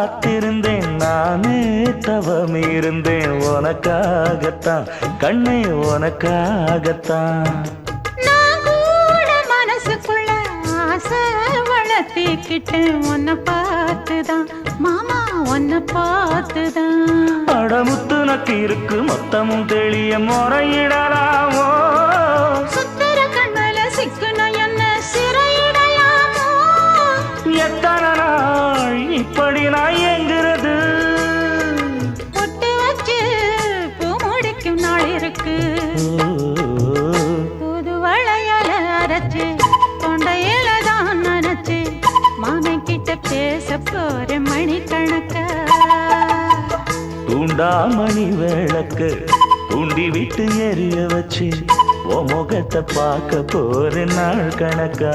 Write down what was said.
காத்திருந்தேன் நானே தவம் இருந்தேன் உனக்காகத்தான் கண்ணே உனக்காகத்தான் நான் கூட மனசுக்குள்ள ஆசை வளர்த்திக்கிட்டேன் உன்னை பார்த்துதான் மாமா உன்னை பார்த்துதான் அடமுத்து நக்கு இருக்கு மொத்தமும் தெளிய முறையிடலாமோ சுத்தர கண்மல சிக்குன என்ன சிறையிடலாமோ எத்தனை நாள் இப்படி நான் எங்கிறது பொட்டு வச்சு பூ முடிக்கும் நாள் இருக்கு புது வளையல அரைச்சு தொண்டையில தான் நினைச்சு மாமன் கிட்ட பேச போற மணிக்கணக்க தூண்டாமணி விளக்கு தூண்டி விட்டு எரிய வச்சு உன் முகத்தை பார்க்க போற நாள் கணக்கா